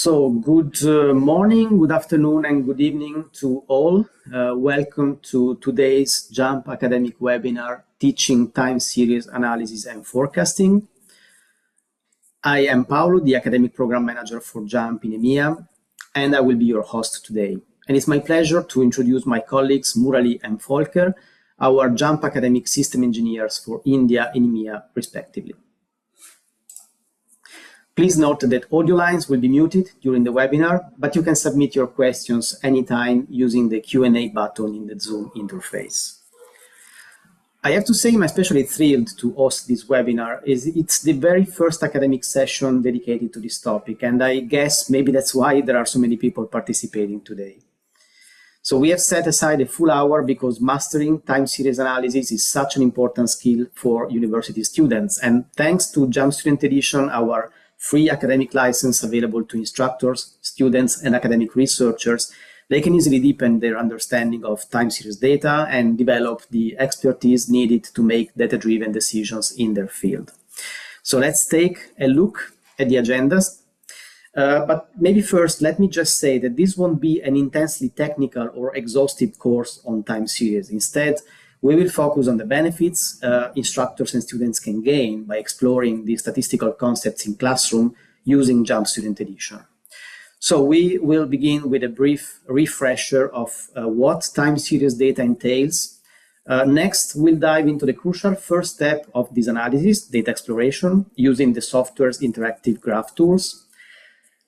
Good morning, good afternoon, and good evening to all. Welcome to today's JMP academic webinar, Teaching Time Series Analysis and Forecasting. I am Paolo, the Academic Program Manager for JMP in EMEA, and I will be your host today. And it's my pleasure to introduce my colleagues Murali and Volker, our JMP Academic System Engineers for India and EMEA, respectively. Please note that audio lines will be muted during the webinar, but you can submit your questions anytime using the Q&A button in the Zoom interface. I have to say I'm especially thrilled to host this webinar, as it's the very first academic session dedicated to this topic, and I guess maybe that's why there are so many people participating today. So we have set aside a full hour because mastering time series analysis is such an important skill for university students, and thanks to JMP Student Edition, our free academic license available to instructors, students, and academic researchers, they can easily deepen their understanding of time series data and develop the expertise needed to make data-driven decisions in their field. So let's take a look at the agendas. But maybe first, let me just say that this won't be an intensely technical or exhaustive course on time series. Instead, we will focus on the benefits instructors and students can gain by exploring the statistical concepts in classroom using JMP Student Edition. So we will begin with a brief refresher of what time series data entails. Next, we'll dive into the crucial first step of this analysis, data exploration, using the software's interactive graph tools.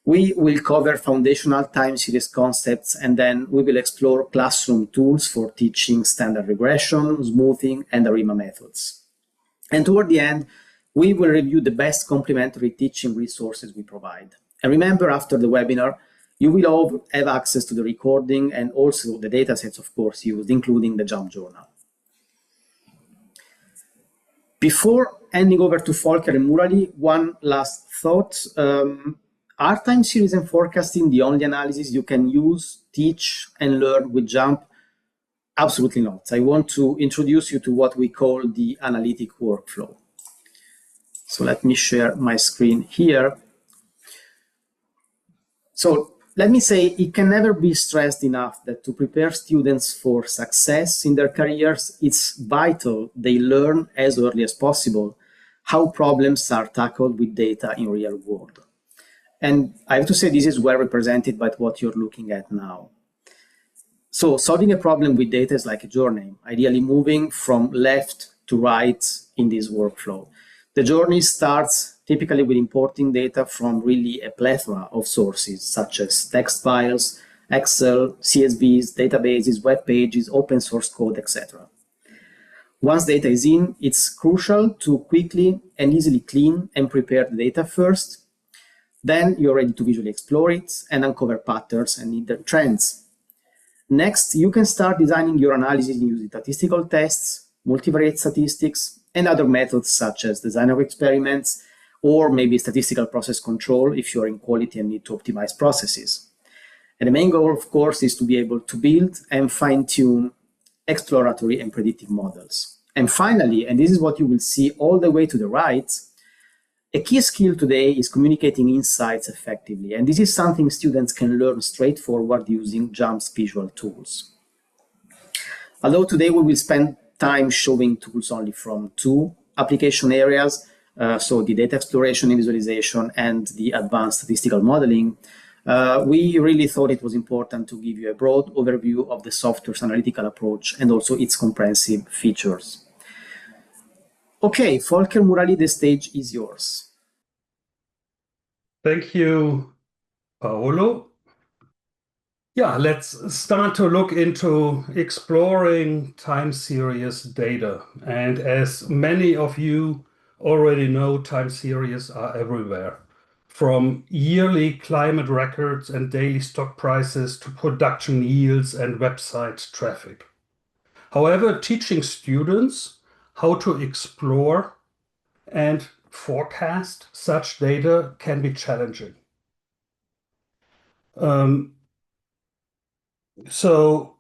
We will cover foundational time series concepts, and then we will explore classroom tools for teaching standard regression, smoothing, and ARIMA methods. And toward the end, we will review the best complementary teaching resources we provide. And remember, after the webinar, you will all have access to the recording and also the datasets, of course, used, including the JMP journal. Before handing over to Volker and Murali, one last thought. Are time series and forecasting the only analysis you can use, teach, and learn with JMP? Absolutely not. I want to introduce you to what we call the analytic workflow. So let me share my screen here. So let me say it can never be stressed enough that to prepare students for success in their careers, it's vital they learn as early as possible how problems are tackled with data in real world. And I have to say this is well represented by what you're looking at now. So solving a problem with data is like a journey, ideally moving from left to right in this workflow. The journey starts typically with importing data from really a plethora of sources, such as text files, Excel, CSVs, databases, web pages, open source code, etc. Once data is in, it's crucial to quickly and easily clean and prepare the data first. Then you're ready to visually explore it and uncover patterns and trends. Next, you can start designing your analysis using statistical tests, multivariate statistics, and other methods such as designer experiments, or maybe statistical process control if you're in quality and need to optimize processes. And the main goal, of course, is to be able to build and fine-tune exploratory and predictive models. And finally, and this is what you will see all the way to the right, a key skill today is communicating insights effectively, and this is something students can learn straightforward using JMP's visual tools. Although today we will spend time showing tools only from two application areas, so the data exploration and visualization and the advanced statistical modeling, we really thought it was important to give you a broad overview of the software's analytical approach and also its comprehensive features. Okay, Volker, Murali, the stage is yours. Thank you, Paolo. Yeah, let's start to look into exploring time series data. And as many of you already know, time series are everywhere, from yearly climate records and daily stock prices to production yields and website traffic. However, teaching students how to explore and forecast such data can be challenging. So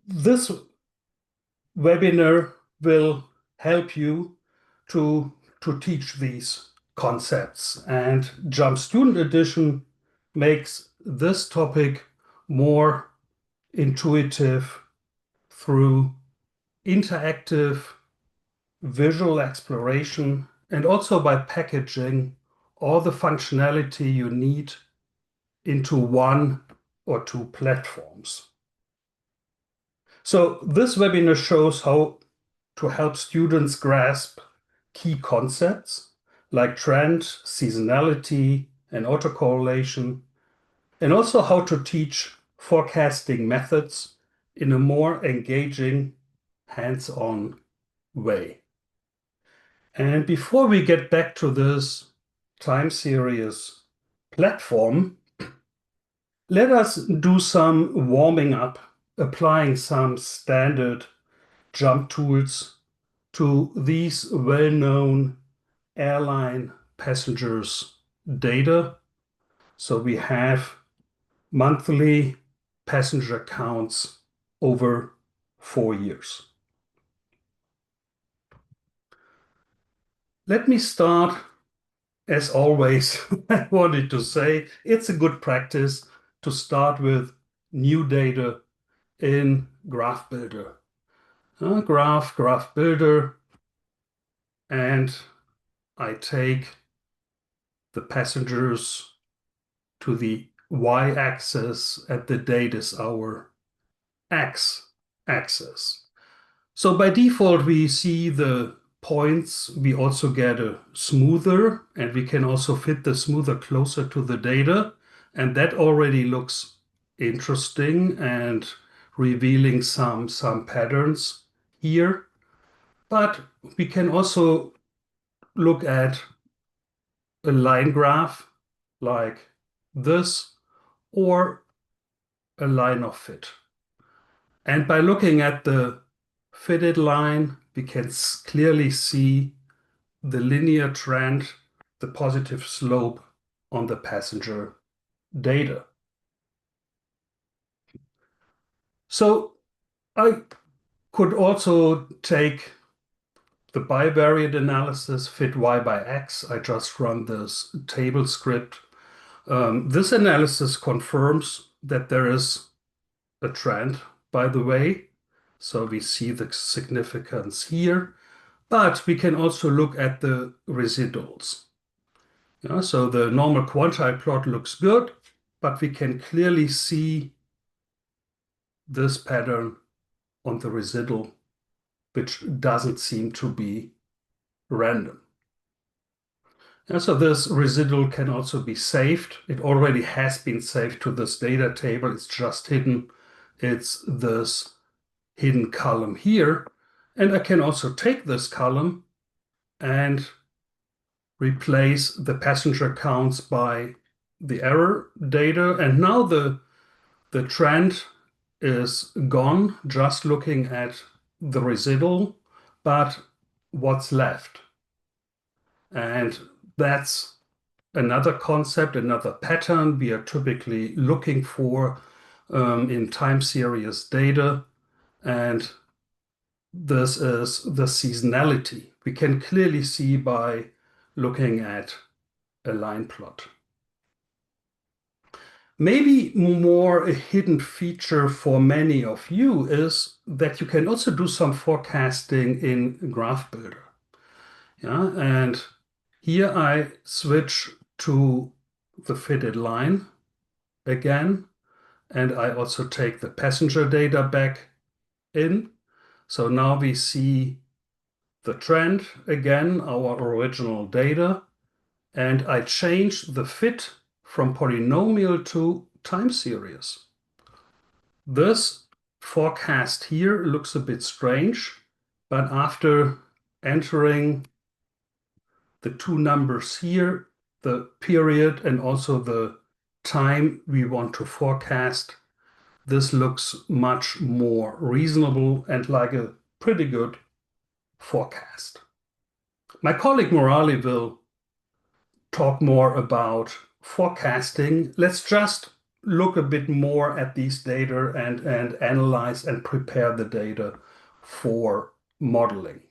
this webinar will help you to teach these concepts. And JMP Student Edition makes this topic more intuitive through interactive visual exploration and also by packaging all the functionality you need into one or two platforms. So this webinar shows how to help students grasp key concepts like trend, seasonality, and autocorrelation, and also how to teach forecasting methods in a more engaging, hands-on way. And before we get back to this time series platform, let us do some warming up, applying some standard JMP tools to these well-known airline passengers' data. So we have monthly passenger counts over 4 years. Let me start, as always, I wanted to say, it's a good practice to start with new data in Graph Builder. Graph Builder, and I take the passengers to the y-axis and the date is our x-axis. So by default, we see the points. We also get a smoother, and we can also fit the smoother closer to the data. And that already looks interesting and revealing some patterns here. But we can also look at a line graph like this or a line of fit. And by looking at the fitted line, we can clearly see the linear trend, the positive slope on the passenger data. So I could also take the bivariate analysis, fit y by x. I just run this table script. This analysis confirms that there is a trend, by the way. So we see the significance here, but we can also look at the residuals. So the normal quantile plot looks good, but we can clearly see this pattern on the residual, which doesn't seem to be random. And so this residual can also be saved. It already has been saved to this data table. It's just hidden. It's this hidden column here. And I can also take this column and replace the passenger counts by the error data. And now the trend is gone, just looking at the residual, but what's left? And that's another concept, another pattern we are typically looking for in time series data. And this is the seasonality. We can clearly see by looking at a line plot. Maybe more a hidden feature for many of you is that you can also do some forecasting in Graph Builder. Yeah, and here I switch to the fitted line again, and I also take the passenger data back in. So now we see the trend again, our original data, and I change the fit from polynomial to time series. This forecast here looks a bit strange, but after entering the two numbers here, the period and also the time we want to forecast, this looks much more reasonable and like a pretty good forecast. My colleague Morali will talk more about forecasting. Let's just look a bit more at these data and analyze and prepare the data for modeling.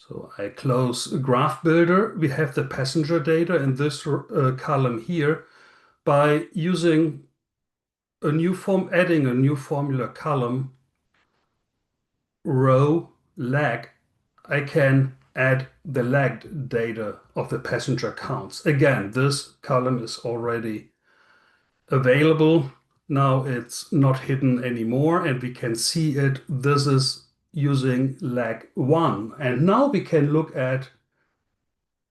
So I close Graph Builder. We have the passenger data in this column here. By using adding a new formula column, row lag, I can add the lagged data of the passenger counts. Again, this column is already available. Now it's not hidden anymore, and we can see it. This is using lag 1. And now we can look at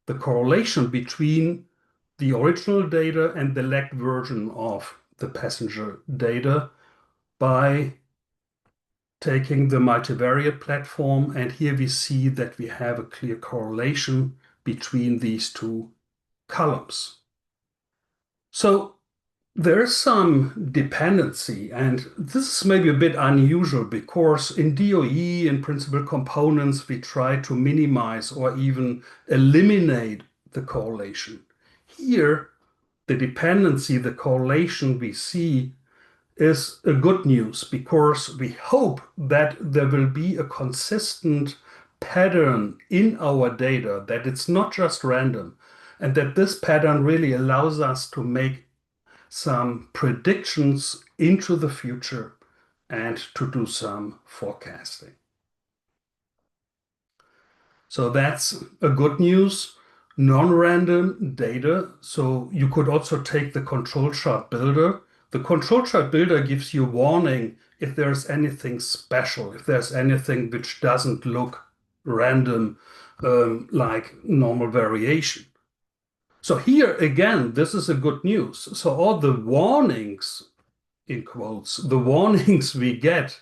the correlation between the original data and the lagged version of the passenger data by taking the multivariate platform, and here we see that we have a clear correlation between these two columns. So there is some dependency, and this is maybe a bit unusual because in DOE and principal components we try to minimize or even eliminate the correlation. Here, the dependency, the correlation we see is a good news because we hope that there will be a consistent pattern in our data, that it's not just random, and that this pattern really allows us to make some predictions into the future and to do some forecasting. So that's a good news. Non-random data. So you could also take the control chart builder. The control chart builder gives you warning if there's anything special, if there's anything which doesn't look random, like normal variation. So here again, this is a good news. So all the warnings, in quotes, the warnings we get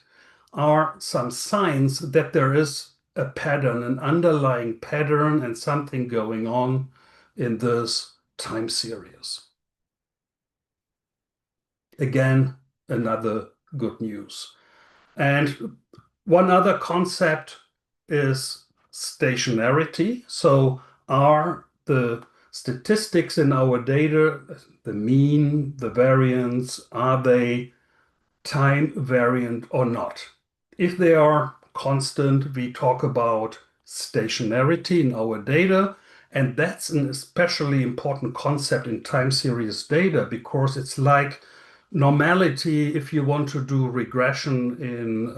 are some signs that there is a pattern, an underlying pattern and something going on in this time series. Again, another good news. And one other concept is stationarity. So are the statistics in our data, the mean, the variance, are they time variant or not? If they are constant, we talk about stationarity in our data, and that's an especially important concept in time series data because it's like normality if you want to do regression in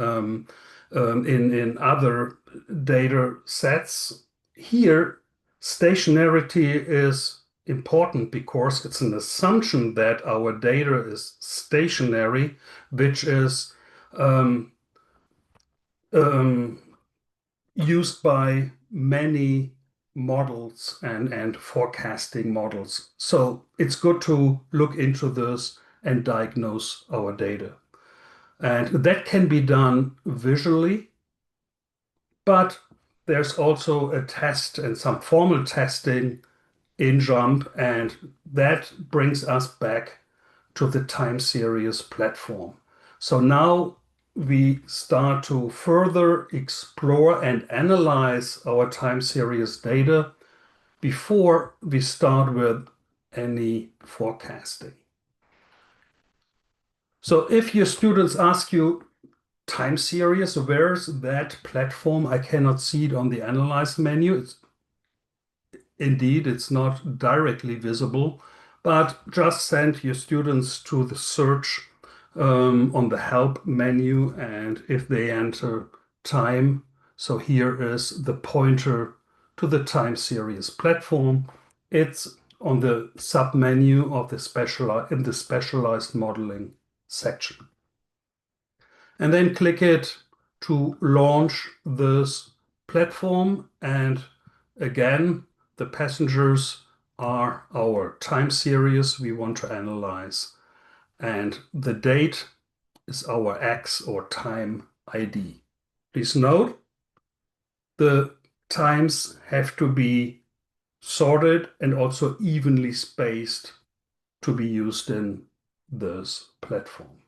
other data sets. Here, stationarity is important because it's an assumption that our data is stationary, which is used by many models and forecasting models. So it's good to look into this and diagnose our data. And that can be done visually, but there's also a test and some formal testing in JMP, and that brings us back to the time series platform. So now we start to further explore and analyze our time series data before we start with any forecasting. So if your students ask you, time series, where's that platform? I cannot see it on the Analyze menu. Indeed, it's not directly visible, but just send your students to the search on the Help menu, and if they enter time, so here is the pointer to the time series platform. It's on the sub-menu of in the specialized modeling section. And then click it to launch this platform. And again, the passengers are our time series we want to analyze. And the date is our X or time ID. Please note, the times have to be sorted and also evenly spaced to be used in this platform.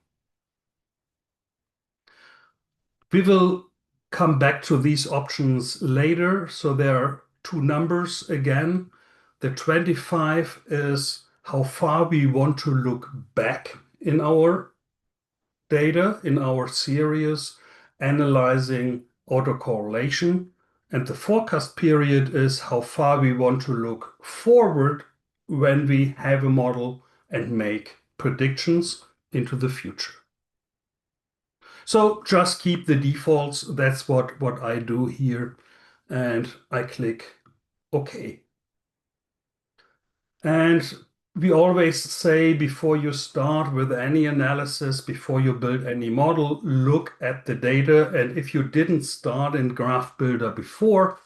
We will come back to these options later. So there are two numbers again. The 25 is how far we want to look back in our data, in our series, analyzing autocorrelation. And the forecast period is how far we want to look forward when we have a model and make predictions into the future. So just keep the defaults. That's what I do here. And I click OK. And we always say before you start with any analysis, before you build any model, look at the data. And if you didn't start in Graph Builder before,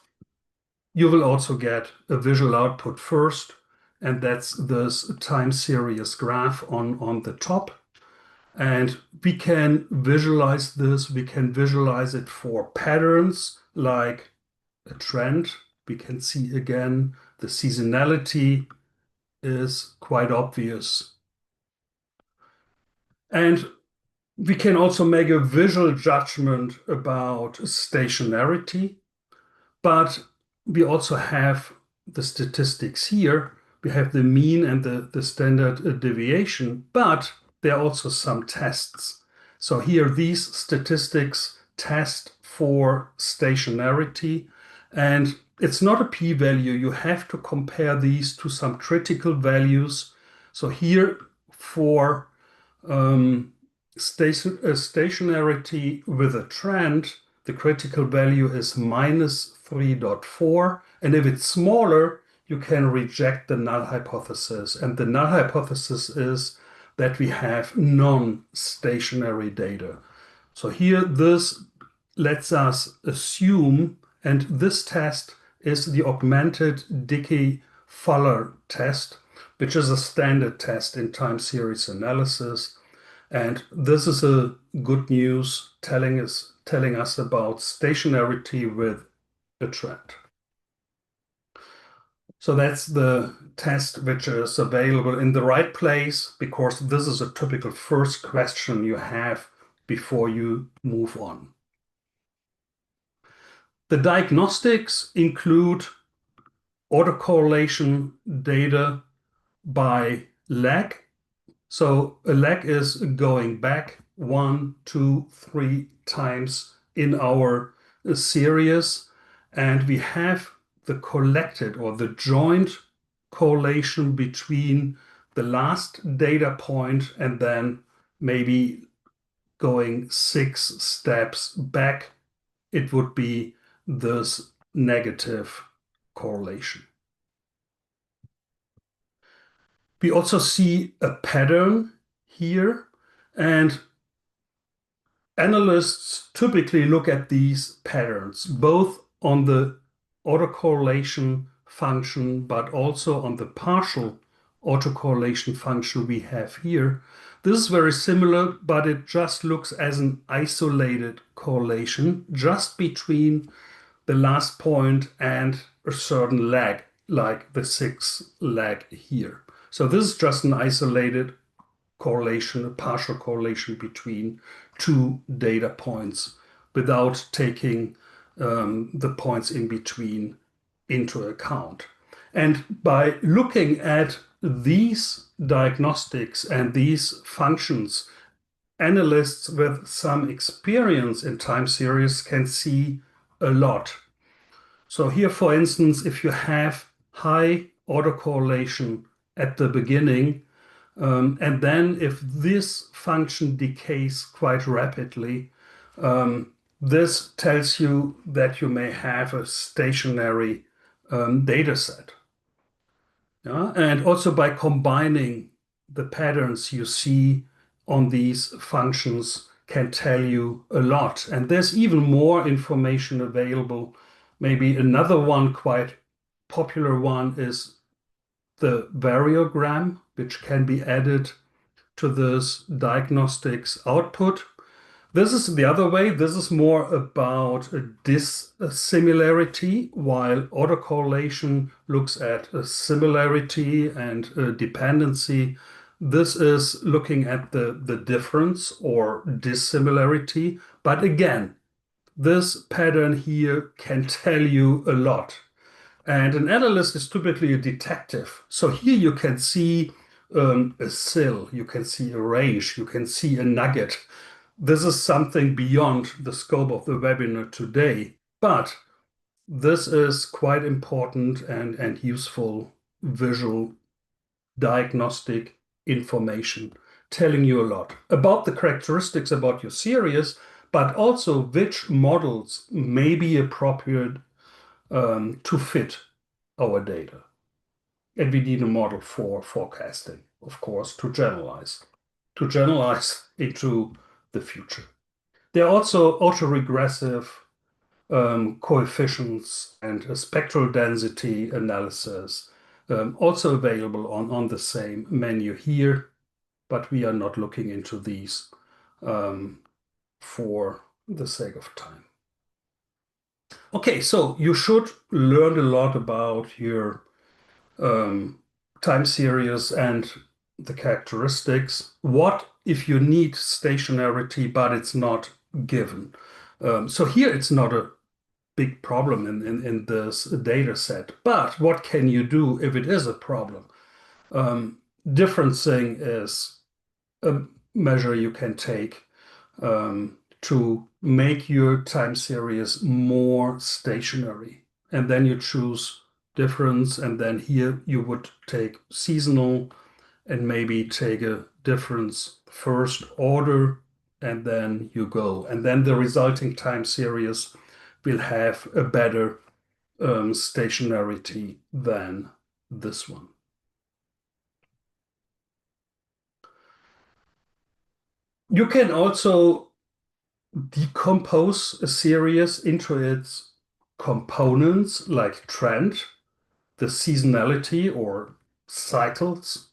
you will also get a visual output first. And that's this time series graph on the top. And we can visualize this. We can visualize it for patterns like a trend. We can see again the seasonality is quite obvious. And we can also make a visual judgment about stationarity, but we also have the statistics here. We have the mean and the standard deviation, but there are also some tests. So here, these statistics test for stationarity, and it's not a p-value. You have to compare these to some critical values. So here, for stationarity with a trend, the critical value is minus 3.4. And if it's smaller, you can reject the null hypothesis. And the null hypothesis is that we have non-stationary data. So here, this lets us assume, and this test is the augmented Dickey-Fuller test, which is a standard test in time series analysis. And this is a good news telling us about stationarity with a trend. So that's the test which is available in the right place, because this is a typical first question you have before you move on. The diagnostics include autocorrelation data by lag. So a lag is going back 1, 2, 3 times in our series, and we have the collected or the joint correlation between the last data point and then maybe going 6 steps back, it would be this negative correlation. We also see a pattern here, and analysts typically look at these patterns, both on the autocorrelation function, but also on the partial autocorrelation function we have here. This is very similar, but it just looks as an isolated correlation just between the last point and a certain lag, like the 6 lag here. So this is just an isolated correlation, a partial correlation between 2 data points without taking the points in between into account. And by looking at these diagnostics and these functions, analysts with some experience in time series can see a lot. So here, for instance, if you have high autocorrelation at the beginning, and then if this function decays quite rapidly, this tells you that you may have a stationary data set. Yeah? And also by combining the patterns you see on these functions can tell you a lot. And there's even more information available. Maybe another one, quite popular one, is the variogram, which can be added to this diagnostics output. This is the other way. This is more about a dissimilarity, while autocorrelation looks at a similarity and a dependency. This is looking at the difference or dissimilarity. But again, this pattern here can tell you a lot. And an analyst is typically a detective. So here you can see a sill, you can see a range, you can see a nugget. This is something beyond the scope of the webinar today. But this is quite important and useful visual diagnostic information, telling you a lot about the characteristics about your series, but also which models may be appropriate to fit our data. And we need a model for forecasting, of course, to generalize into the future. There are also autoregressive coefficients and a spectral density analysis also available on the same menu here, but we are not looking into these for the sake of time. Okay, so you should learn a lot about your time series and the characteristics. What if you need stationarity, but it's not given? So here it's not a big problem in this data set, but what can you do if it is a problem? Differencing is a measure you can take to make your time series more stationary. And then you choose difference, and then here you would take seasonal and maybe take a difference first order, and then you go. And then the resulting time series will have a better stationarity than this one. You can also decompose a series into its components like trend, the seasonality or cycles.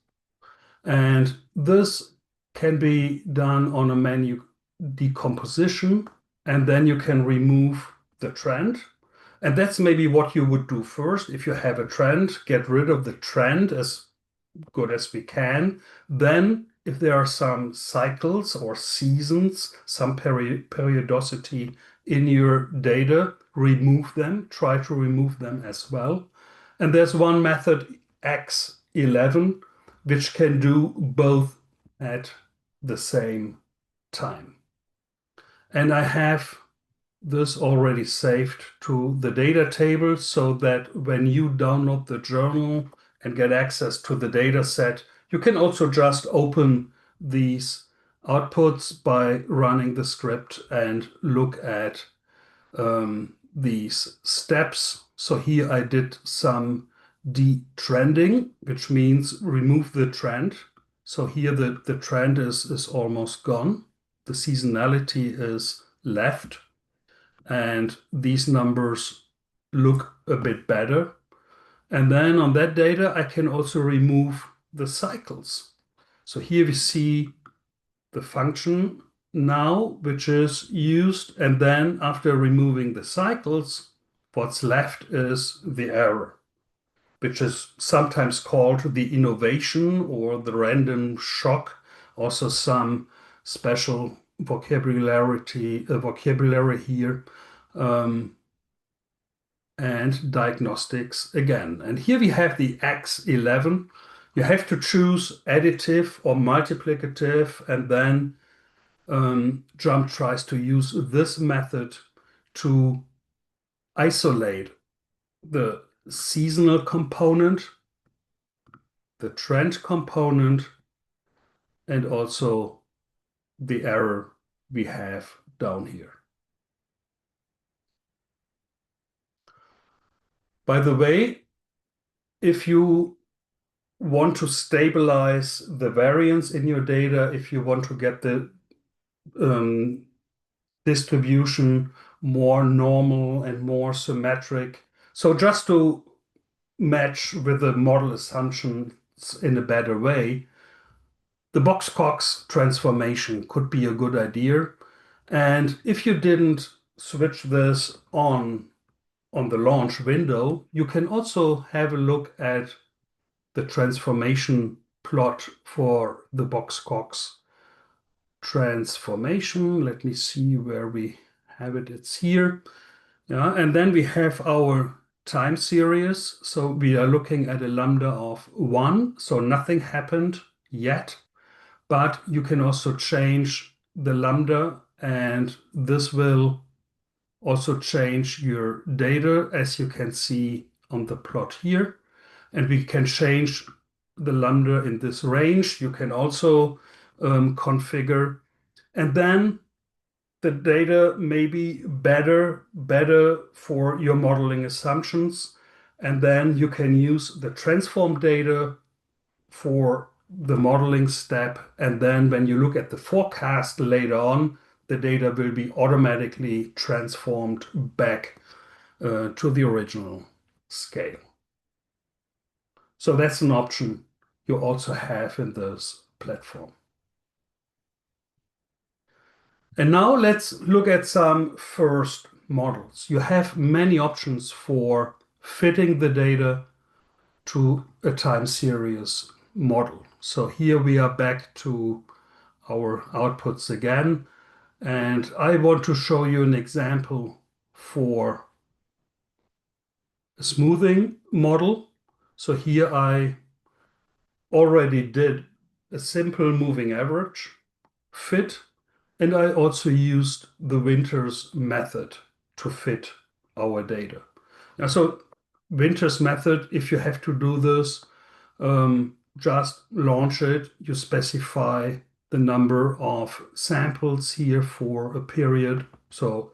And this can be done on a menu decomposition, and then you can remove the trend. And that's maybe what you would do first. If you have a trend, get rid of the trend as good as we can. Then if there are some cycles or seasons, some periodicity in your data, remove them, try to remove them as well. And there's one method, X11, which can do both at the same time. And I have this already saved to the data table so that when you download the journal and get access to the data set, you can also just open these outputs by running the script and look at these steps. So here I did some detrending, which means remove the trend. So here the trend is almost gone. The seasonality is left. And these numbers look a bit better. And then on that data, I can also remove the cycles. So here we see the function now, which is used. And then after removing the cycles, what's left is the error, which is sometimes called the innovation or the random shock. Also some special vocabulary here. And diagnostics again. And here we have the X11. You have to choose additive or multiplicative, and then JMP tries to use this method to isolate the seasonal component, the trend component, and also the error we have down here. By the way, if you want to stabilize the variance in your data, if you want to get the distribution more normal and more symmetric, so just to match with the model assumptions in a better way, the Box-Cox transformation could be a good idea. And if you didn't switch this on the launch window, you can also have a look at the transformation plot for the Box-Cox transformation. Let me see where we have it. It's here. Yeah, and then we have our time series. So we are looking at a lambda of 1. So nothing happened yet, but you can also change the lambda, and this will also change your data, as you can see on the plot here. And we can change the lambda in this range. You can also configure. And then the data may be better for your modeling assumptions. And then you can use the transform data for the modeling step. And then when you look at the forecast later on, the data will be automatically transformed back to the original scale. So that's an option you also have in this platform. And now let's look at some first models. You have many options for fitting the data to a time series model. So here we are back to our outputs again. And I want to show you an example for a smoothing model. So here I already did a simple moving average fit, and I also used the Winters method to fit our data. Now, so Winters method, if you have to do this, just launch it. You specify the number of samples here for a period. So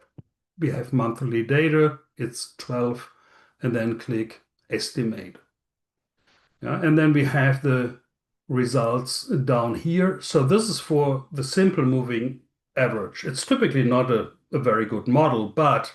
we have monthly data, it's 12, and then click estimate. Yeah, and then we have the results down here. So this is for the simple moving average. It's typically not a very good model, but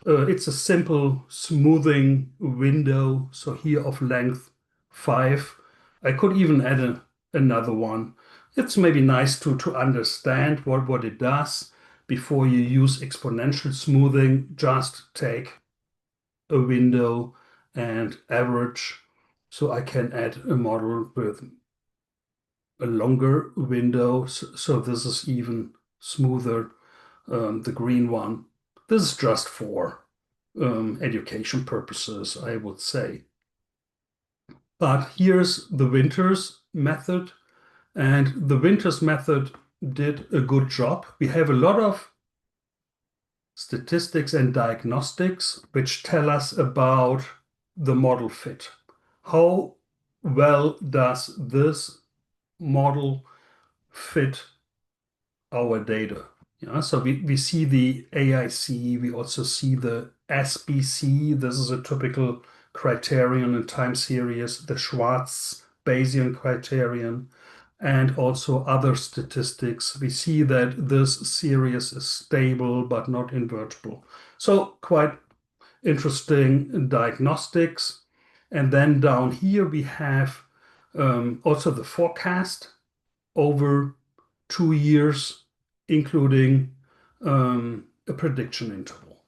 it's a simple smoothing window. So here of length 5. I could even add another one. It's maybe nice to understand what it does before you use exponential smoothing. Just take a window and average. So I can add a model with a longer window. So this is even smoother, the green one. This is just for education purposes, I would say. But here's the Winters method. And the Winters method did a good job. We have a lot of statistics and diagnostics which tell us about the model fit. How well does this model fit our data? Yeah, so we see the AIC, we also see the SBC. This is a typical criterion in time series, the Schwarz Bayesian criterion, and also other statistics. We see that this series is stable but not invertible. So quite interesting diagnostics. And then down here we have also the forecast over 2 years, including a prediction interval.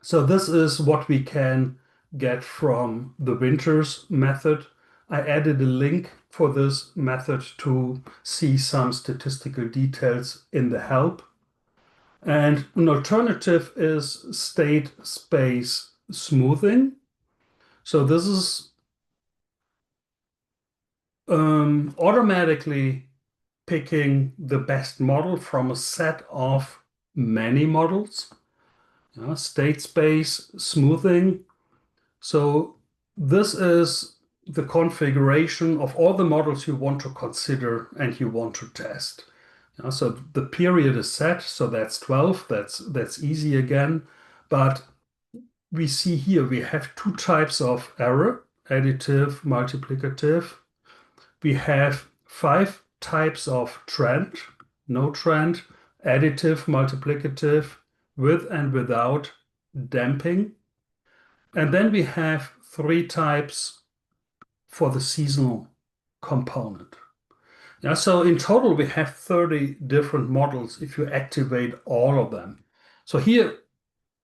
So this is what we can get from the Winters method. I added a link for this method to see some statistical details in the help. And an alternative is state space smoothing. So this is automatically picking the best model from a set of many models. State space smoothing. So this is the configuration of all the models you want to consider and you want to test. So the period is set, so that's 12. That's easy again. But we see here we have 2 types of error, additive, multiplicative. We have 5 types of trend, no trend, additive, multiplicative, with and without damping. And then we have 3 types for the seasonal component. Yeah, so in total, we have 30 different models if you activate all of them. So here,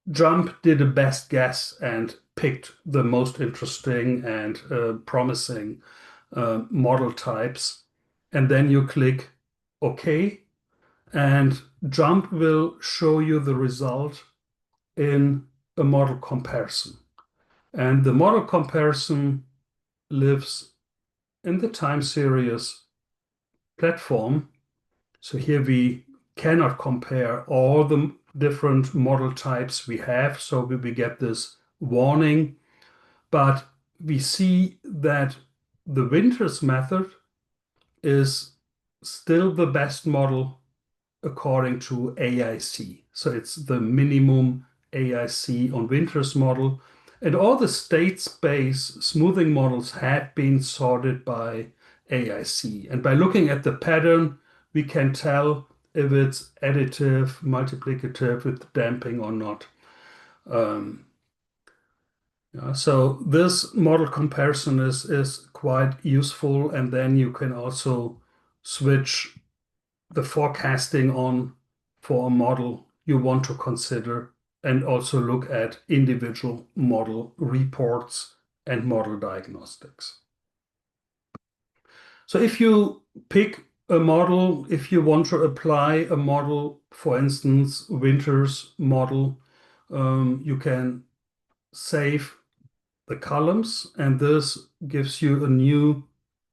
JMP did a best guess and picked the most interesting and promising model types. And then you click OK, and JMP will show you the result in a model comparison. And the model comparison lives in the time series platform. So here we cannot compare all the different model types we have. So we get this warning, but we see that the Winters method is still the best model according to AIC. So it's the minimum AIC on Winters model. And all the state space smoothing models have been sorted by AIC. And by looking at the pattern, we can tell if it's additive, multiplicative with damping or not. So this model comparison is quite useful. And then you can also switch the forecasting on for a model you want to consider and also look at individual model reports and model diagnostics. So if you pick a model, if you want to apply a model, for instance, Winters model, you can save the columns, and this gives you a new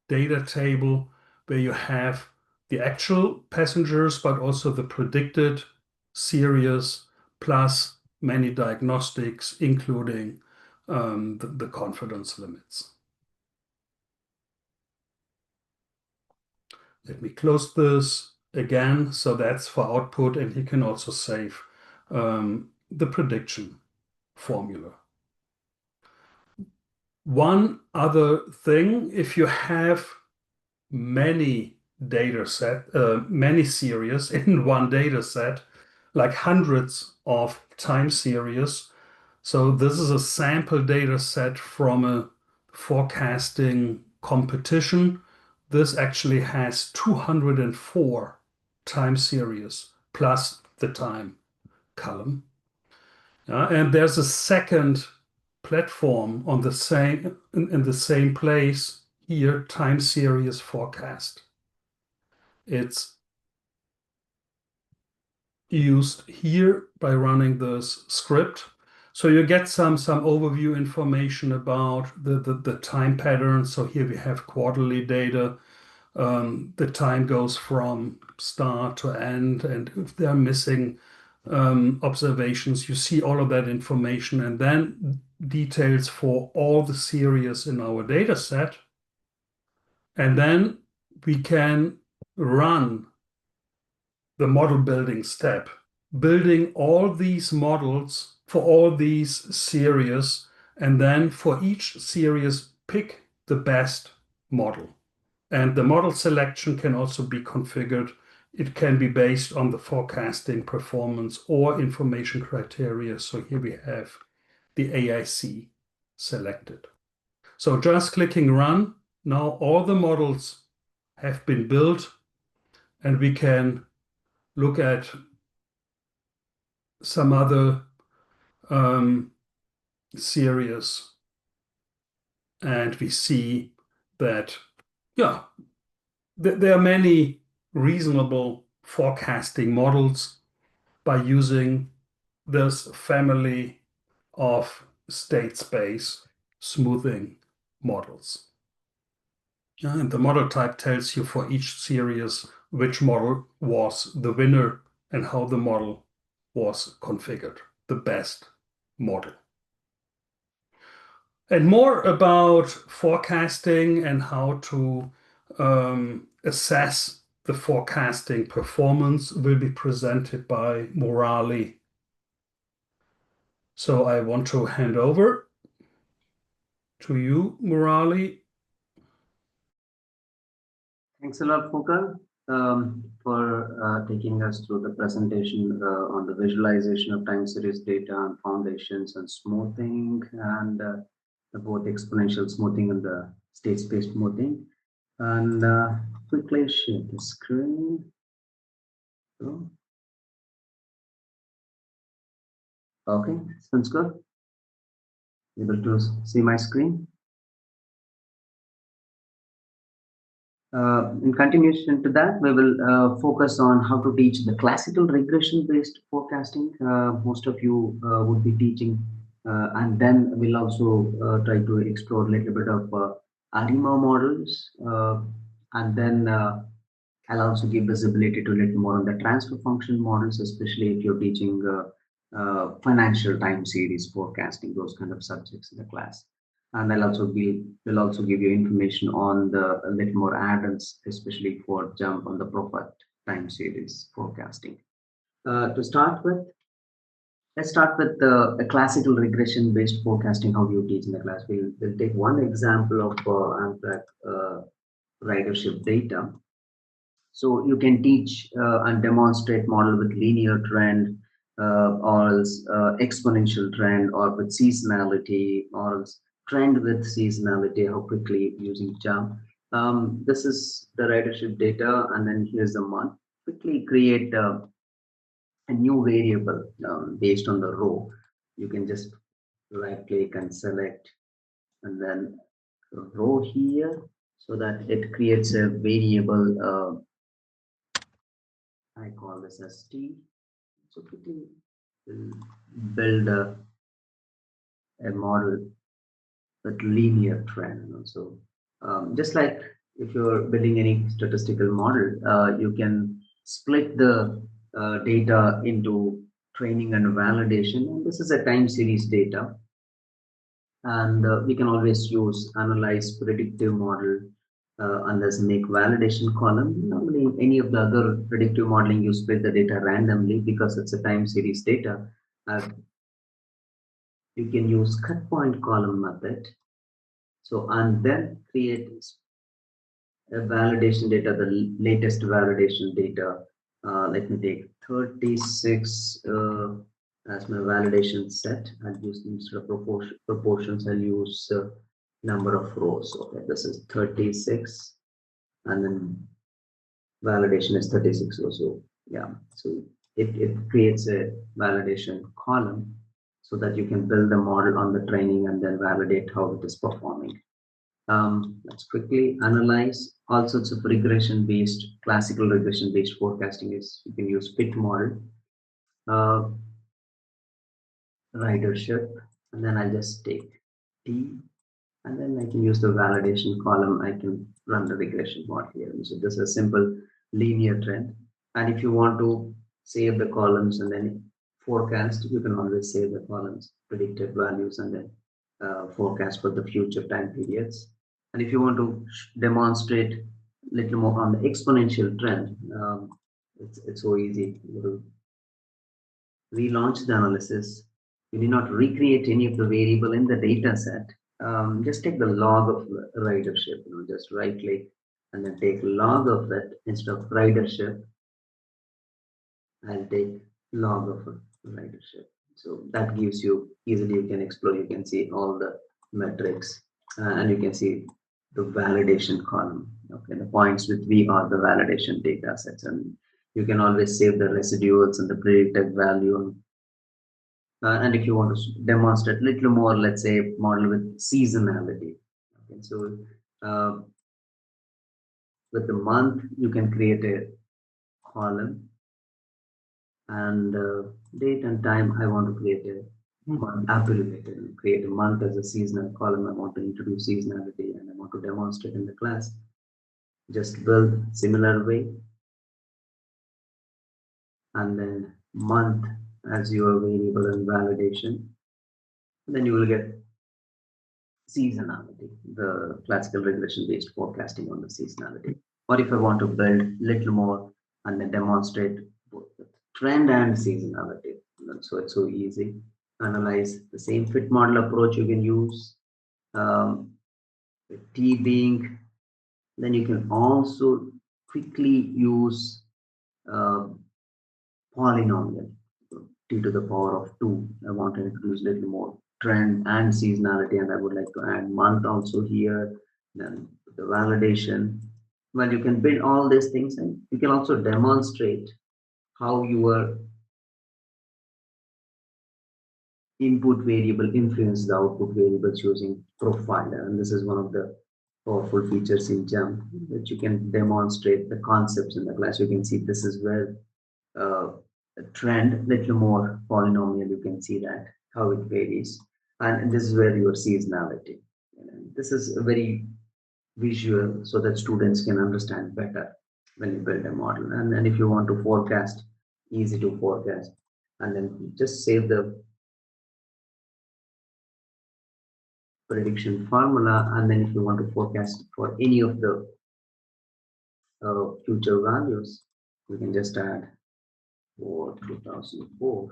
data table where you have the actual passengers, but also the predicted series, plus many diagnostics, including the confidence limits. Let me close this again. So that's for output, and you can also save the prediction formula. One other thing, if you have many many series in one data set, like hundreds of time series. So this is a sample data set from a forecasting competition. This actually has 204 time series plus the time column. And there's a second platform on the same in the same place here, time series forecast. It's used here by running this script. So you get some overview information about the time pattern. So here we have quarterly data. The time goes from start to end, and if they're missing observations, you see all of that information, and then details for all the series in our data set. And then we can run the model building step, building all these models for all these series, and then for each series, pick the best model. And the model selection can also be configured. It can be based on the forecasting performance or information criteria. So here we have the AIC selected. So just clicking run, now all the models have been built, and we can look at some other series, and we see that, yeah, there are many reasonable forecasting models by using this family of state space smoothing models. And the model type tells you for each series which model was the winner and how the model was configured, the best model. And more about forecasting and how to assess the forecasting performance will be presented by Murali. So I want to hand over to you, Murali. Thanks a lot, Fukal, for taking us through the presentation on the visualization of time series data and foundations and smoothing, and both exponential smoothing and the state space smoothing. And quickly share the screen. So, okay, sounds good. Able to see my screen? In continuation to that, we will focus on how to teach the classical regression-based forecasting. Most of you would be teaching, and then we'll also try to explore a little bit of ARIMA models, and then I'll also give visibility to a little more on the transfer function models, especially if you're teaching financial time series forecasting, those kind of subjects in the class. And will also give you information on the a little more add-ons, especially for jump on the profit time series forecasting. To start with, let's start with a classical regression-based forecasting, how you teach in the class. We'll take one example of Amtrak ridership data. So you can teach and demonstrate model with linear trend, or else exponential trend, or with seasonality, or else trend with seasonality, how quickly using jump. This is the ridership data, and then here's the month. Quickly create a new variable based on the row. You can just right click and select, and then row here, so that it creates a variable. I call this as T. So quickly build a model with linear trend. So just like if you're building any statistical model, you can split the data into training and validation. And this is a time series data. And we can always use analyze predictive model and let's make validation column. Normally in any of the other predictive modeling, you split the data randomly because it's a time series data. You can use cut point column method. So, and then create a validation data, the latest validation data. Let me take 36 as my validation set. I'll use instead of proportions, I'll use number of rows. Okay, this is 36, and then validation is 36 also. Yeah, so it creates a validation column so that you can build the model on the training and then validate how it is performing. Let's quickly analyze all sorts of regression-based, classical regression-based forecasting. Is you can use fit model, ridership, and then I just take T, and then I can use the validation column. I can run the regression model here. So this is a simple linear trend. And if you want to save the columns and then forecast, you can always save the columns, predicted values, and then forecast for the future time periods. And if you want to demonstrate a little more on the exponential trend, it's so easy. You relaunch the analysis. You need not recreate any of the variable in the data set. Just take the log of ridership. Just right click and then take log of it instead of ridership. I'll take log of ridership. So that gives you easily, you can explore, you can see all the metrics, and you can see the validation column. Okay, the points with V are the validation data sets, and you can always save the residuals and the predicted value. And if you want to demonstrate a little more, let's say model with seasonality. Okay, so with the month, you can create a column, and date and time, I want to create a month abbreviated, create a month as a seasonal column. I want to introduce seasonality and I want to demonstrate in the class. Just build similar way, and then month as your variable and validation. Then you will get seasonality, the classical regression based forecasting on the seasonality. Or if I want to build little more and then demonstrate both the trend and seasonality, so it's so easy. Analyze the same fit model approach you can use, with T being, then you can also quickly use polynomial, T to the power of 2. I want to introduce a little more trend and seasonality, and I would like to add month also here. Then the validation. Well, you can build all these things, and you can also demonstrate how your input variable influence the output variables using profiler. And this is one of the powerful features in JMP, that you can demonstrate the concepts in the class. You can see this is where a trend, little more polynomial, you can see that how it varies, and this is where your seasonality. And this is a very visual so that students can understand better. when you build a model. And then if you want to forecast, easy to forecast, and then just save the prediction formula. And then if you want to forecast for any of the future values, we can just add for 2004.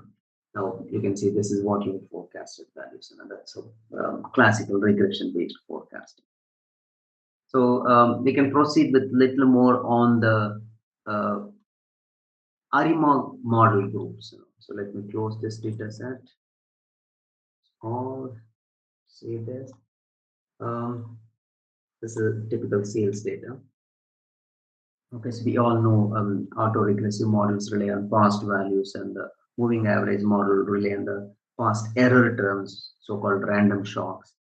Now you can see this is what you forecasted values, and that's a classical regression based forecasting. So we can proceed with little more on the ARIMA model groups. So let me close this data set or save this. This is typical sales data. Okay, so we all know autoregressive models rely on past values, and the moving average model rely on the past error terms, so-called random shocks.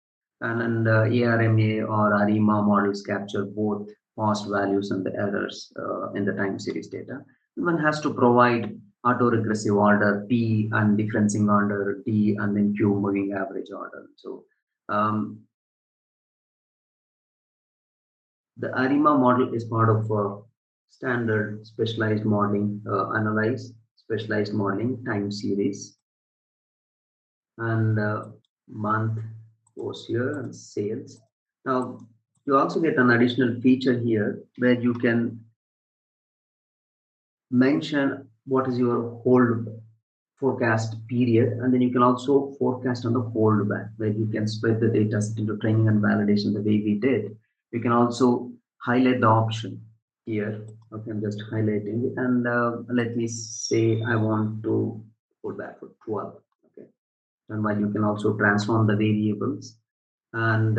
And ARMA or ARIMA models capture both past values and the errors in the time series data. One has to provide autoregressive order P and differencing order D, and then Q moving average order. So the ARIMA model is part of standard specialized modeling, analyze specialized modeling time series, and month, course year, and sales. Now you also get an additional feature here where you can mention what is your hold forecast period, and then you can also forecast on the holdback, where you can split the data set into training and validation the way we did. You can also highlight the option here. Okay, I'm just highlighting it, and let me say I want to hold back for 12. Okay, and while you can also transform the variables, and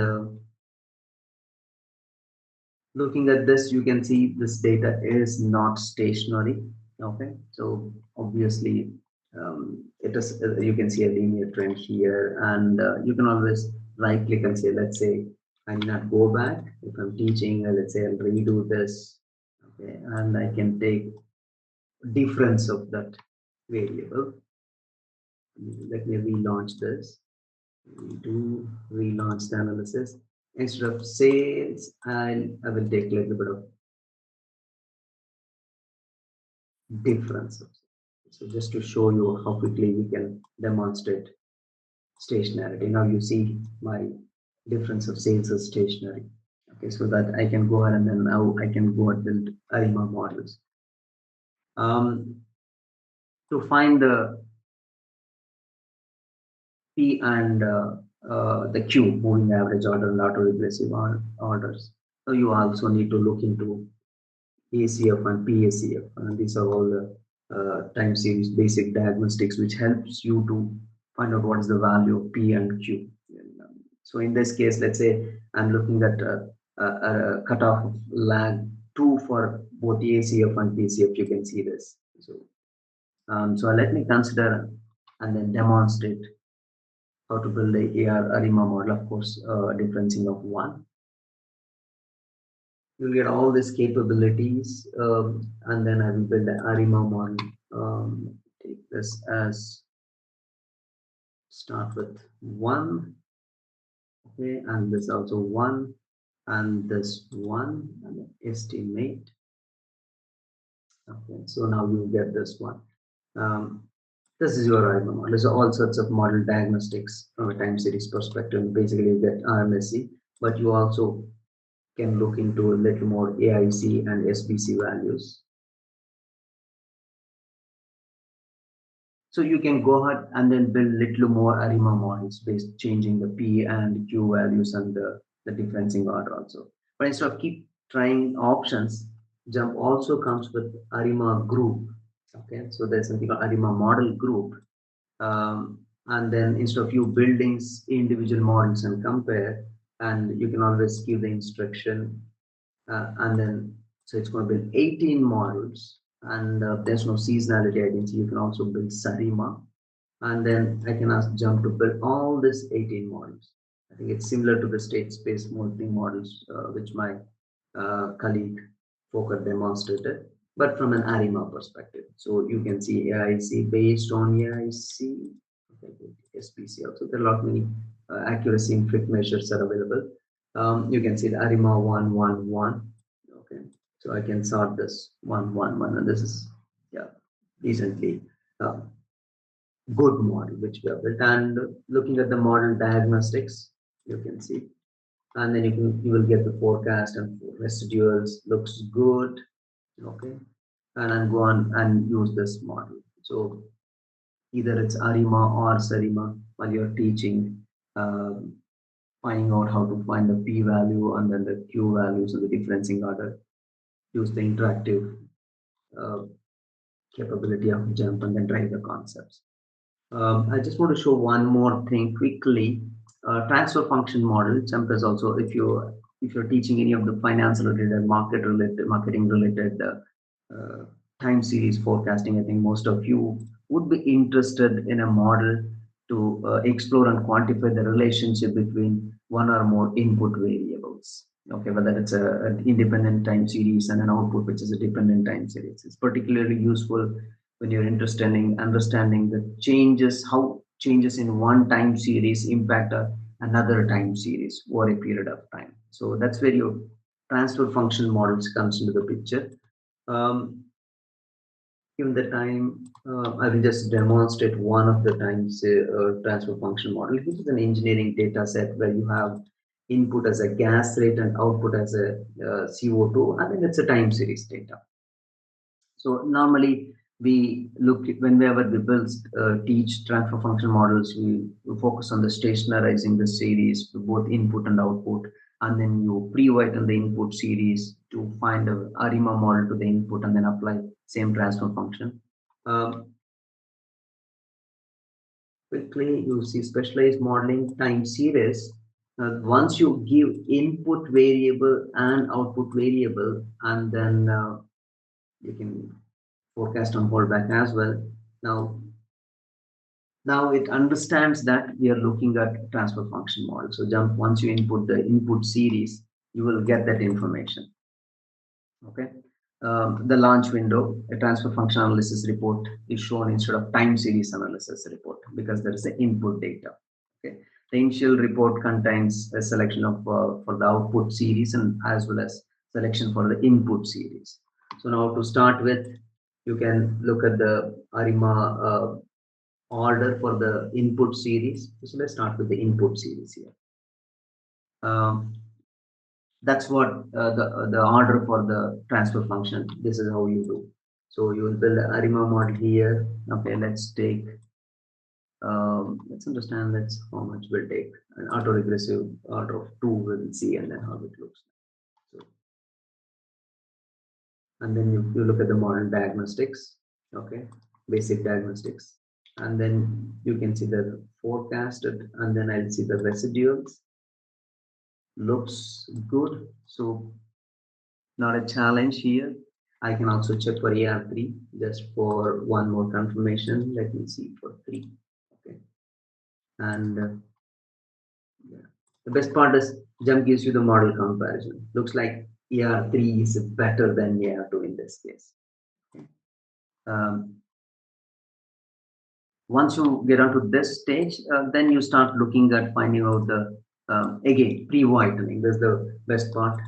looking at this, you can see this data is not stationary. Okay, so obviously it is, you can see a linear trend here, and you can always right click and say, let's say I need not go back. If I'm teaching, let's say I'll redo this. Okay, and I can take difference of that variable. Let me relaunch this. Do relaunch the analysis. Instead of sales, I will take a little bit of difference. So just to show you how quickly we can demonstrate stationarity. Now you see my difference of sales is stationary. Okay, so that I can go ahead and then now I can go and build ARIMA models. To find the P and the Q, moving average order and autoregressive orders. So you also need to look into ACF and PACF, and these are all the time series basic diagnostics, which helps you to find out what is the value of P and Q. So in this case, let's say I'm looking at a cutoff lag 2 for both ACF and PCF. You can see this. So let me consider and then demonstrate how to build a ARIMA model. Of course, differencing of 1. You'll get all these capabilities, and then I will build the ARIMA model. Take this as start with 1, okay, and this also 1, and this 1, and estimate. Okay, so now you get this one. This is your ARIMA model. There's all sorts of model diagnostics from a time series perspective. Basically, you get RMSE, but you also can look into a little more AIC and SBC values. So you can go ahead and then build little more ARIMA models based changing the P and Q values and the differencing order also. But instead of keep trying options, JMP also comes with ARIMA group. Okay, so there's something called ARIMA model group. And then instead of you building individual models and compare, and you can always give the instruction, and then so it's going to build 18 models, and there's no seasonality agency. You can also build SARIMA, and then I can ask JMP to build all these 18 models. I think it's similar to the state space modeling models, which my colleague Fokker demonstrated, but from an ARIMA perspective. So you can see AIC based on AIC, okay, SPC also. There are a lot many accuracy and fit measures are available. You can see the ARIMA 111. Okay, So I can sort this 1, 1, 1, and this is, yeah, decently good model which we have built. And looking at the model diagnostics, you can see, and then you will get the forecast and residuals. Looks good. Okay, and then go on and use this model. So either it's ARIMA or SARIMA while you're teaching, finding out how to find the p-value and then the q values and the differencing order. Use the interactive capability of JMP and then drive the concepts. I just want to show one more thing quickly. Transfer function model. JMP is also, if you're teaching any of the finance related, marketing related time series forecasting, I think most of you would be interested in a model to explore and quantify the relationship between one or more input variables. Okay, whether it's an independent time series and an output which is a dependent time series. It's particularly useful when you're interested in understanding the changes, how changes in one time series impact another time series over a period of time. So that's where your transfer function models comes into the picture. Given the time, I will just demonstrate one of the times transfer function model. This is an engineering data set where you have input as a gas rate and output as a CO2, and then it's a time series data. So normally we look at, whenever we build teach transfer function models, we focus on the stationarizing the series for both input and output, and then you pre-whiten the input series to find a ARIMA model to the input and then apply same transfer function. Quickly, you see specialized modeling time series. Once you give input variable and output variable, and then you can forecast on fallback as well. Now it understands that we are looking at transfer function model. So JMP, once you input the input series, you will get that information. Okay. The launch window, a transfer function analysis report is shown instead of time series analysis report because there is an input data. Okay. The initial report contains a selection of for the output series and as well as selection for the input series. So now to start with, you can look at the ARIMA order for the input series. So let's start with the input series here. That's what the order for the transfer function. This is how you do. So you will build the ARIMA model here. Okay, let's take. Let's understand that's how much will take an autoregressive order of 2. We'll see and then how it looks. So, and then you look at the model diagnostics. Okay, basic diagnostics, and then you can see the forecasted, and then I'll see the residuals. Looks good. So not a challenge here. I can also check for AR3 just for one more confirmation. Let me see for 3. Okay, and yeah, the best part is JMP gives you the model comparison. Looks like AR3 is better than AR2 in this case. Okay. Once you get onto this stage, then you start looking at finding out the again pre-whitening. That's the best part.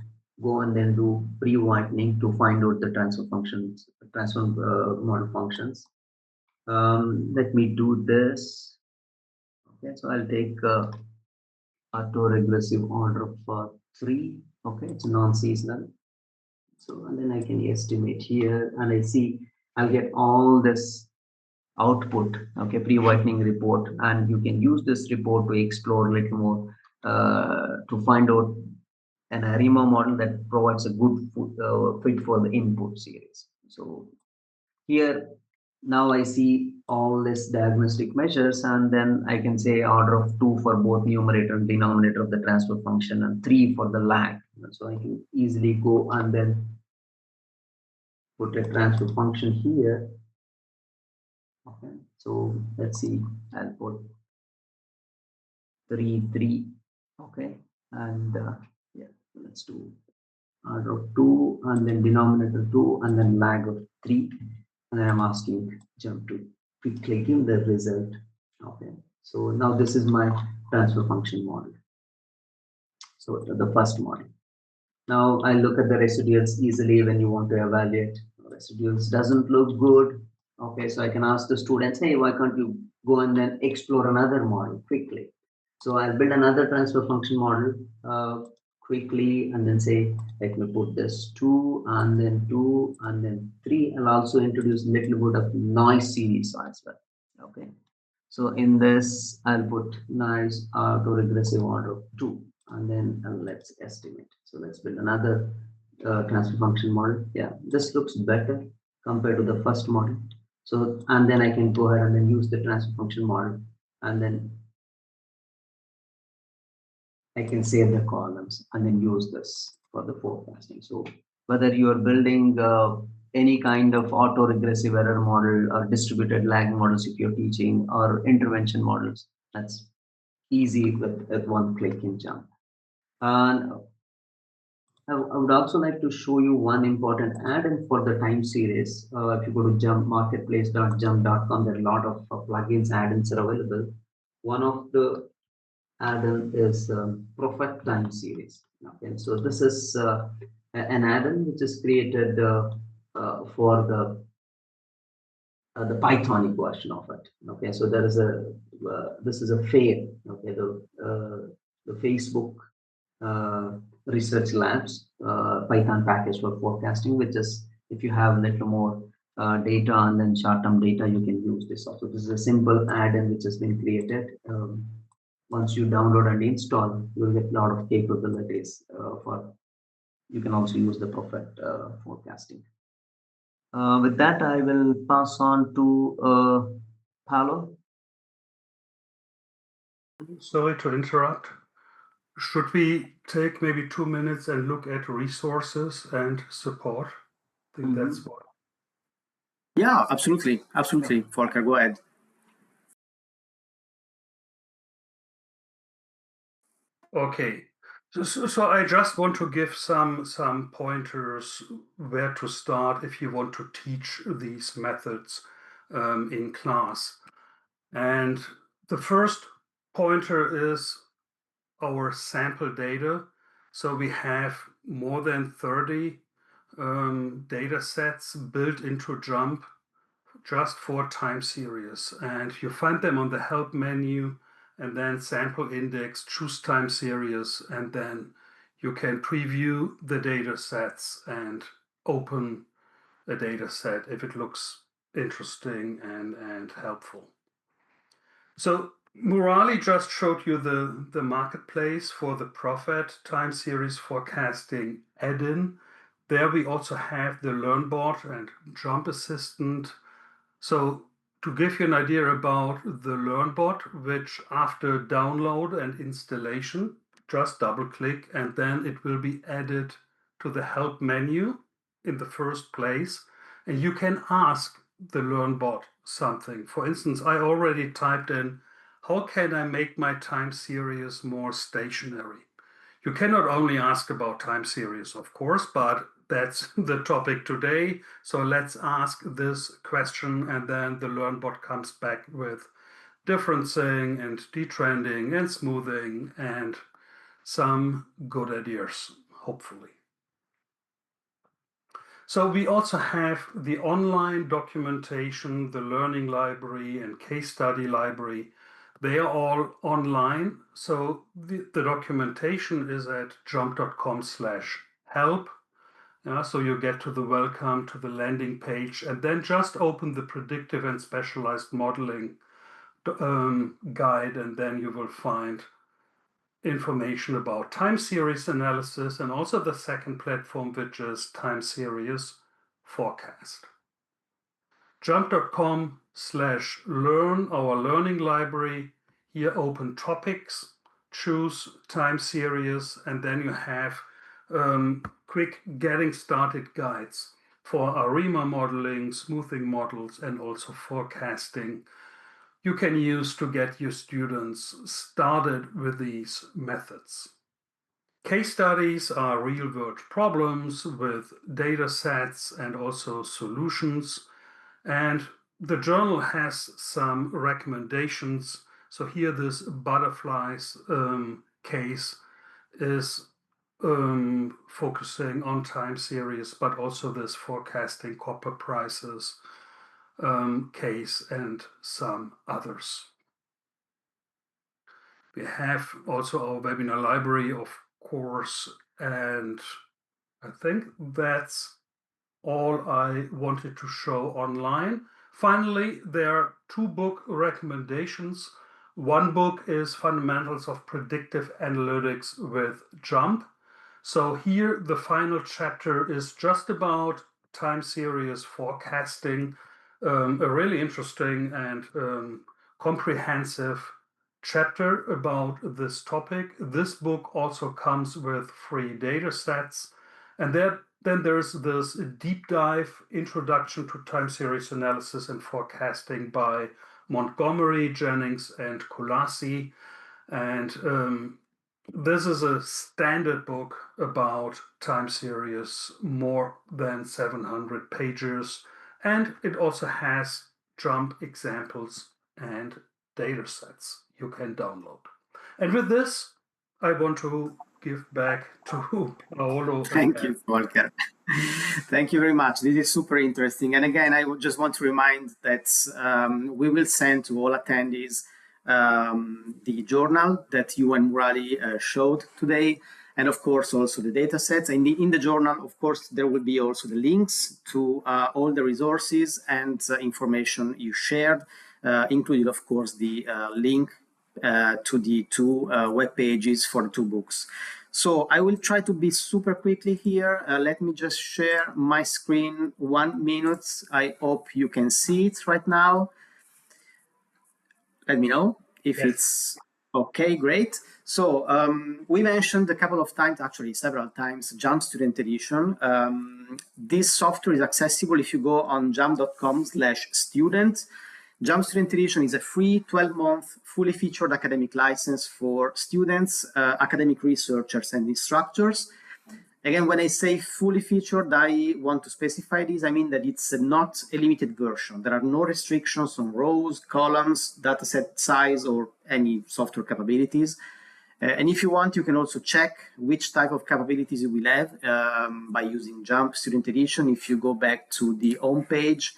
Go and then do pre-whitening to find out the transfer functions, transfer model functions. Let me do this. Okay, so I'll take autoregressive order of 3. Okay, it's non-seasonal. So and then I can estimate here, and I see I'll get all this output. Okay, pre-whitening report, and you can use this report to explore a little more to find out an ARIMA model that provides a good fit for the input series. So here now I see all this diagnostic measures, and then I can say order of 2 for both numerator and denominator of the transfer function and 3 for the lag. So I can easily go and then put a transfer function here. Okay, so let's see, I'll put 3, 3. Okay, and yeah, let's do order of 2 and then denominator 2 and then lag of 3, and then I'm asking JMP to quickly give the result. Okay, so now this is my transfer function model. So the first model. Now I look at the residuals easily when you want to evaluate. Residuals doesn't look good. Okay, so I can ask the students, hey, why can't you go and then explore another model quickly? So I'll build another transfer function model quickly and then say, let me put this 2 and then 2 and then 3. I'll also introduce a little bit of noise series as well. Okay. So in this, I'll put nice autoregressive order of 2 and then let's estimate. So let's build another transfer function model. Yeah, this looks better compared to the first model. So, and then I can go ahead and then use the transfer function model and then I can save the columns and then use this for the forecasting. So whether you are building any kind of auto-regressive error model or distributed lag models if you're teaching or intervention models, that's easy with one click in JMP. And I would also like to show you one important add-in for the time series. If you go to JMP marketplace.jump.com, there are a lot of plugins, add-ins are available. One of the add-in is Prophet time series. Okay, so this is an add-in which is created for the Pythonic version of it. Okay, so there is a this is a fair. Okay, the Facebook Research Labs Python package for forecasting, which is if you have a little more data and then short-term data, you can use this. Also, this is a simple add-in which has been created. Once you download and install, you will get a lot of capabilities for. You can also use the Prophet forecasting. With that, I will pass on to Paolo. Sorry to interrupt. Should we take maybe 2 minutes and look at resources and support? I think that's what. Yeah, absolutely. Absolutely. Volker, go ahead. Okay. So I just want to give some pointers where to start if you want to teach these methods in class. And the first pointer is our sample data. So we have more than 30 data sets built into JMP just for time series. And you find them on the help menu and then sample index, choose time series, and then you can preview the data sets and open a data set if it looks interesting and helpful. So Murali just showed you the marketplace for the Prophet time series forecasting add-in. There we also have the LearnBot and JMP Assistant. So to give you an idea about the LearnBot, which after download and installation, just double click and then it will be added to the help menu in the first place. And you can ask the LearnBot something. For instance, I already typed in, how can I make my time series more stationary? You cannot only ask about time series, of course, but that's the topic today. So let's ask this question and then the LearnBot comes back with differencing and detrending and smoothing and some good ideas, hopefully. So we also have the online documentation, the learning library and case study library. They are all online. So the documentation is at jump.com/help. So you get to the welcome to the landing page and then just open the predictive and specialized modeling guide, and then you will find information about time series analysis and also the second platform, which is time series forecast. Jump.com/learn, our learning library. Here open topics, choose time series, and then you have quick getting started guides for ARIMA modeling, smoothing models, and also forecasting you can use to get your students started with these methods. Case studies are real-world problems with data sets and also solutions. And the journal has some recommendations. So here this butterflies case is focusing on time series, but also this forecasting copper prices case and some others. We have also our webinar library, of course, and I think that's all I wanted to show online. Finally, there are 2 book recommendations. One book is Fundamentals of Predictive Analytics with JMP. So here the final chapter is just about time series forecasting, a really interesting and comprehensive chapter about this topic. This book also comes with free data sets, and then there's this deep dive introduction to time series analysis and forecasting by Montgomery, Jennings, and Kulasi. And this is a standard book about time series, more than 700 pages, and it also has JMP examples and data sets you can download. And with this, I want to give back to Paolo. Thank you, Volker. Thank you very much. This is super interesting. And again, I just want to remind that we will send to all attendees the journal that you and Murali showed today, and of course also the data sets. And in the journal, of course, there will be also the links to all the resources and information you shared, including, of course, the link to the 2 web pages for the 2 books. So I will try to be super quickly here. Let me just share my screen 1 minute. I hope you can see it right now. Let me know if it's okay, great. So we mentioned a couple of times, actually several times, JMP Student Edition. This software is accessible if you go on jump.com/student. JMP Student Edition is a free 12-month, fully featured academic license for students, academic researchers, and instructors. Again, when I say fully featured, I want to specify this. I mean that it's not a limited version. There are no restrictions on rows, columns, dataset size, or any software capabilities. And if you want, you can also check which type of capabilities you will have by using JMP Student Edition. If you go back to the home page,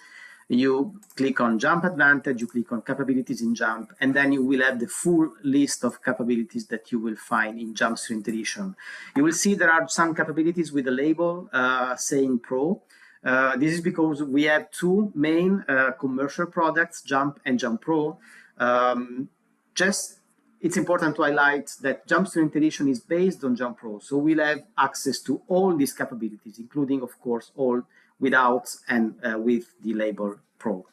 you click on JMP Advantage, you click on Capabilities in JMP, and then you will have the full list of capabilities that you will find in JMP Student Edition. You will see there are some capabilities with a label saying Pro. This is because we have 2 main commercial products, JMP and JMP Pro. It's important to highlight that JMP Student Edition is based on JMP Pro, so we'll have access to all these capabilities, including, of course, all without and with the label Pro.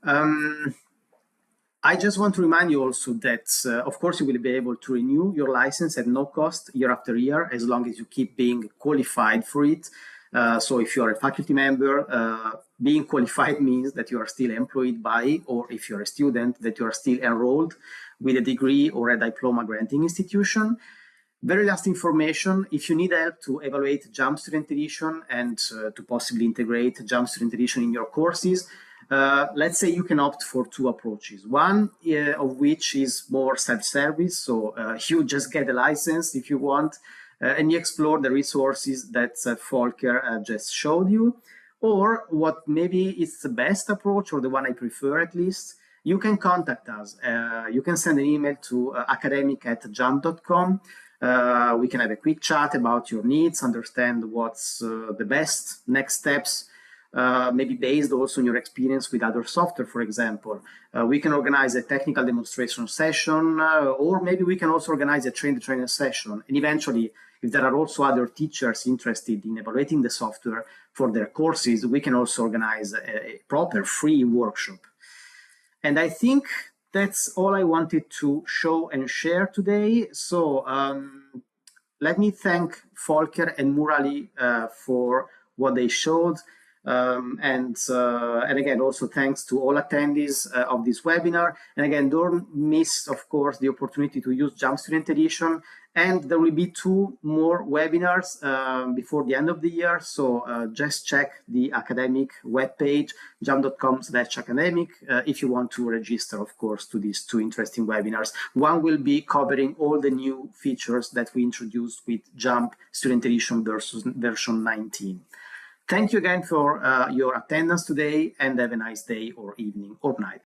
I just want to remind you also that, of course, you will be able to renew your license at no cost year after year, as long as you keep being qualified for it. So if you're a faculty member, being qualified means that you are still employed by, or if you're a student, that you are still enrolled with a degree or a diploma granting institution. Very last information, if you need help to evaluate JMP Student Edition and to possibly integrate JMP Student Edition in your courses, let's say you can opt for 2 approaches. One of which is more self-service, so you just get a license if you want, and you explore the resources that Volker just showed you. Or what maybe is the best approach, or the one I prefer at least, you can contact us. You can send an email to academic@jump.com. We can have a quick chat about your needs, understand what's the best next steps, maybe based also on your experience with other software, for example. We can organize a technical demonstration session, or maybe we can also organize a train-the-trainer session. And eventually, if there are also other teachers interested in evaluating the software for their courses, we can also organize a proper free workshop. And I think that's all I wanted to show and share today. So let me thank Volker and Murali for what they showed. And again, also thanks to all attendees of this webinar. And again, don't miss, of course, the opportunity to use JMP Student Edition. And there will be 2 more webinars before the end of the year. So just check the academic webpage, jump.com/academic, if you want to register, of course, to these 2 interesting webinars. One will be covering all the new features that we introduced with JMP Student Edition version 19. Thank you again for your attendance today, and have a nice day or evening or night.